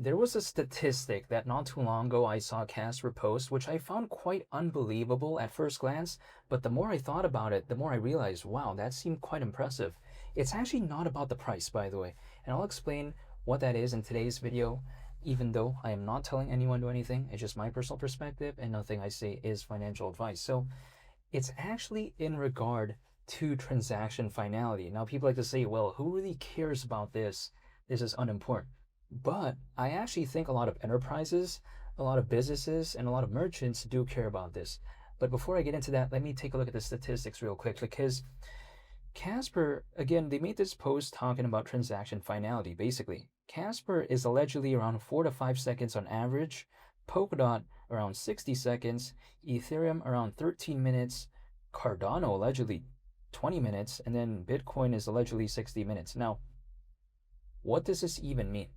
There was a statistic that not too long ago I saw Casper post, which I found quite unbelievable at first glance, but the more I thought about it, the more I realized, wow, that seemed quite impressive. It's actually not about the price, by the way, and I'll explain what that is in today's video, even though I am not telling anyone to do anything. It's just my personal perspective, and nothing I say is financial advice. So it's actually in regard to transaction finality. Now, people like to say, well, who really cares about this? This is unimportant. But I actually think a lot of enterprises, a lot of businesses, and a lot of merchants do care about this. But before I get into that, let me take a look at the statistics real quick, because Casper, again, they made this post talking about transaction finality. Basically, Casper is allegedly around 4 to 5 seconds on average, Polkadot around 60 seconds, Ethereum around 13 minutes, Cardano allegedly 20 minutes, and then Bitcoin is allegedly 60 minutes. Now, what does this even mean?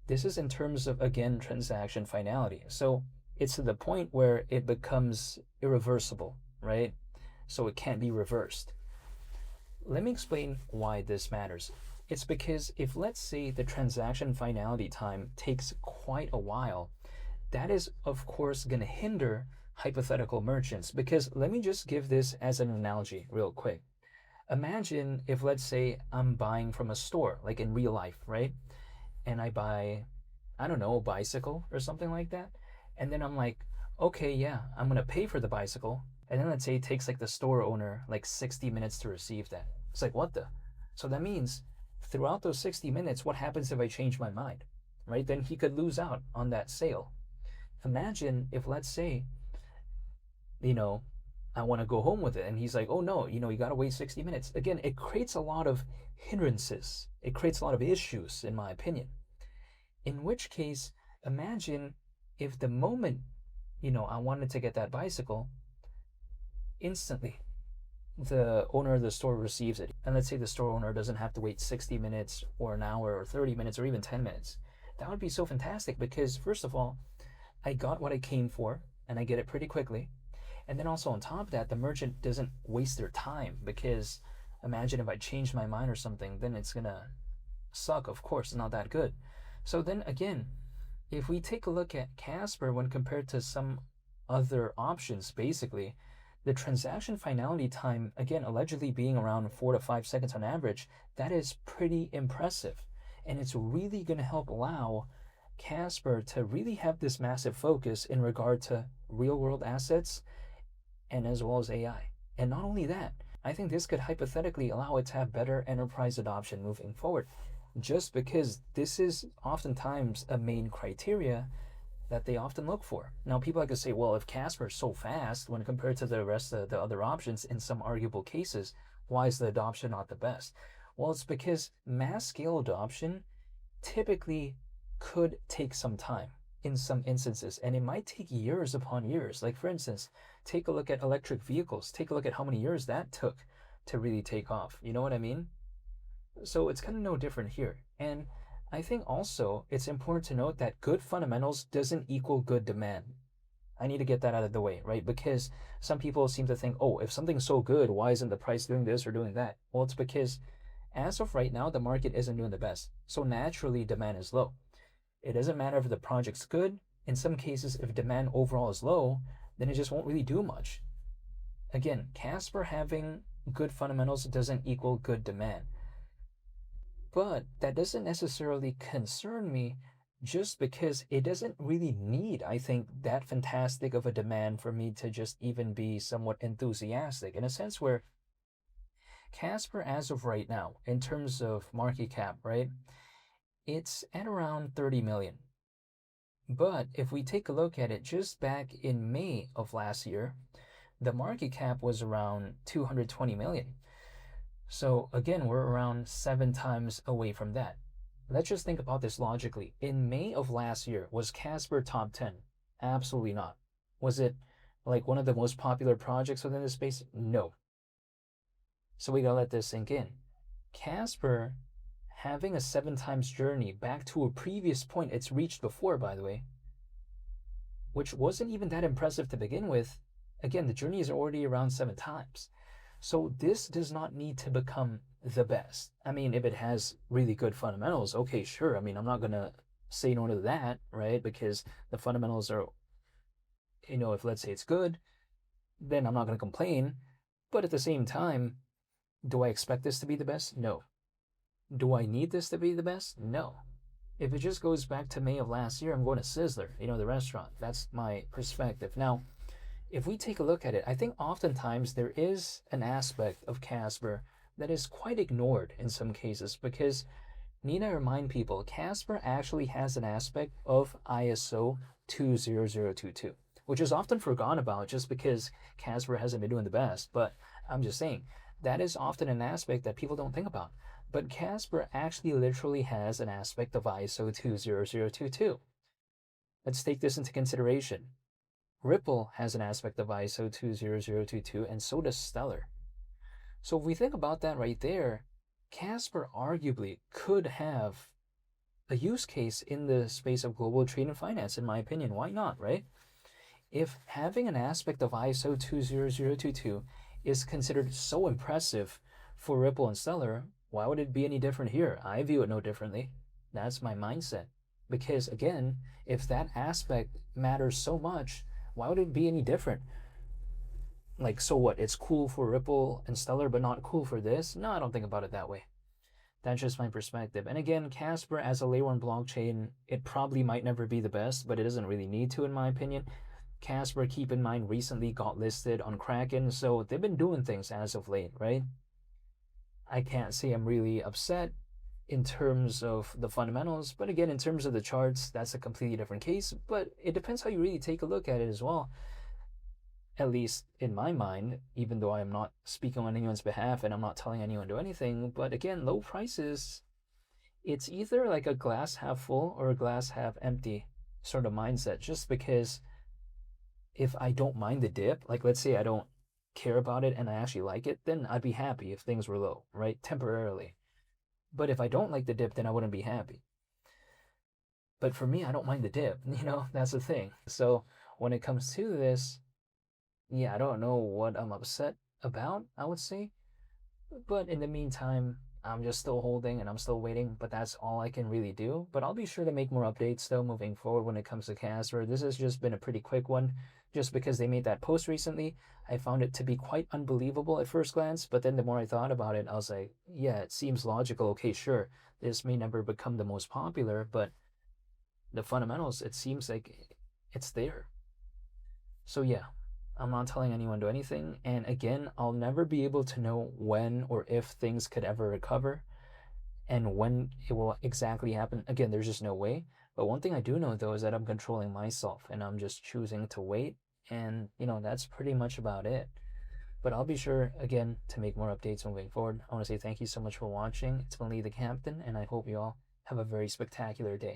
This is in terms of, again, transaction finality. So it's to the point where it becomes irreversible, right? So it can't be reversed. Let me explain why this matters. It's because if, let's say, the transaction finality time takes quite a while, that is, of course, going to hinder hypothetical merchants. Because let me just give this as an analogy real quick. Imagine if, let's say, I'm buying from a store, like in real life, right? And I buy, I don't know, a bicycle or something like that. And then I'm like, okay, yeah, I'm going to pay for the bicycle. And then let's say it takes like the store owner like 60 minutes to receive that. It's like, what the? So that means throughout those 60 minutes, what happens if I change my mind, right? Then he could lose out on that sale. Imagine if, let's say, you know, I want to go home with it. And he's like, oh no, you got to wait 60 minutes. Again, it creates a lot of hindrances. It creates a lot of issues, in my opinion. In which case, imagine if the moment, I wanted to get that bicycle, instantly the owner of the store receives it. And let's say the store owner doesn't have to wait 60 minutes or an hour or 30 minutes or even 10 minutes. That would be so fantastic because, first of all, I got what I came for and I get it pretty quickly. And then also on top of that, the merchant doesn't waste their time because imagine if I change my mind or something, then it's gonna suck. Of course, it's not that good. So then again, if we take a look at Casper when compared to some other options, basically, the transaction finality time, again, allegedly being around 4 to 5 seconds on average, that is pretty impressive. And it's really going to help allow Casper to really have this massive focus in regard to real world assets and as well as AI. And not only that, I think this could hypothetically allow it to have better enterprise adoption moving forward, just because this is oftentimes a main criteria that they often look for. Now, people like to say, well, if Casper is so fast when compared to the rest of the other options in some arguable cases, why is the adoption not the best? Well, it's because mass scale adoption typically could take some time in some instances, and it might take years upon years. Like, for instance, take a look at electric vehicles. Take a look at how many years that took to really take off. You know what I mean? So it's kind of no different here. And I think also it's important to note that good fundamentals doesn't equal good demand. I need to get that out of the way, right? Because some people seem to think, oh, if something's so good, why isn't the price doing this or doing that? Well, it's because as of right now, the market isn't doing the best. So naturally, demand is low. It doesn't matter if the project's good. In some cases, if demand overall is low, then it just won't really do much. Again, Casper having good fundamentals doesn't equal good demand. But that doesn't necessarily concern me just because it doesn't really need, I think, that fantastic of a demand for me to just even be somewhat enthusiastic, in a sense where Casper, as of right now, in terms of market cap, right, it's at around 30 million. But if we take a look at it just back in May of last year, the market cap was around 220 million. So again, we're around 7 times away from that. Let's just think about this logically. In May of last year, was Casper top 10? Absolutely not. Was it like one of the most popular projects within the space? No. So we gotta let this sink in. Casper having a 7 times journey back to a previous point it's reached before, by the way, which wasn't even that impressive to begin with. Again, the journey is already around 7 times. So this does not need to become the best. I mean, if it has really good fundamentals, okay, sure. I mean, I'm not going to say no to that, right? Because the fundamentals are, if let's say it's good, then I'm not going to complain. But at the same time, do I expect this to be the best? No. Do I need this to be the best? No. If it just goes back to May of last year, I'm going to Sizzler, the restaurant. That's my perspective. Now, if we take a look at it, I think oftentimes there is an aspect of Casper that is quite ignored in some cases because need I remind people, Casper actually has an aspect of ISO 20022, which is often forgotten about just because Casper hasn't been doing the best. But I'm just saying, that is often an aspect that people don't think about. But Casper actually literally has an aspect of ISO 20022. Let's take this into consideration. Ripple has an aspect of ISO 20022, and so does Stellar. So if we think about that right there, Casper arguably could have a use case in the space of global trade and finance, in my opinion. Why not, right? If having an aspect of ISO 20022 is considered so impressive for Ripple and Stellar, why would it be any different here? I view it no differently. That's my mindset. Because again, if that aspect matters so much, why would it be any different? Like, so what? It's cool for Ripple and Stellar, but not cool for this? No, I don't think about it that way. That's just my perspective. And again, Casper as a layer 1 blockchain, it probably might never be the best, but it doesn't really need to, in my opinion. Casper, keep in mind, recently got listed on Kraken, so they've been doing things as of late, right? I can't say I'm really upset in terms of the fundamentals, but again, in terms of the charts, that's a completely different case. But it depends how you really take a look at it as well. At least in my mind, even though I am not speaking on anyone's behalf and I'm not telling anyone to do anything, but again, low prices, it's either like a glass half full or a glass half empty sort of mindset. Just because if I don't mind the dip, like let's say I don't care about it and I actually like it, then I'd be happy if things were low, right? Temporarily. But if I don't like the dip, then I wouldn't be happy. But for me, I don't mind the dip, that's the thing. So when it comes to this, yeah, I don't know what I'm upset about, I would say. But in the meantime, I'm just still holding and I'm still waiting, but that's all I can really do. But I'll be sure to make more updates though moving forward when it comes to Casper. This has just been a pretty quick one, just because they made that post recently. I found it to be quite unbelievable at first glance, but then the more I thought about it, I was like, yeah, it seems logical. Okay, sure, this may never become the most popular, but the fundamentals, it seems like it's there. So yeah, I'm not telling anyone to do anything. And again, I'll never be able to know when or if things could ever recover and when it will exactly happen. Again, there's just no way. But one thing I do know though is that I'm controlling myself and I'm just choosing to wait. And, that's pretty much about it. But I'll be sure, again, to make more updates moving forward. I want to say thank you so much for watching. It's been Lee the Captain, and I hope you all have a very spectacular day.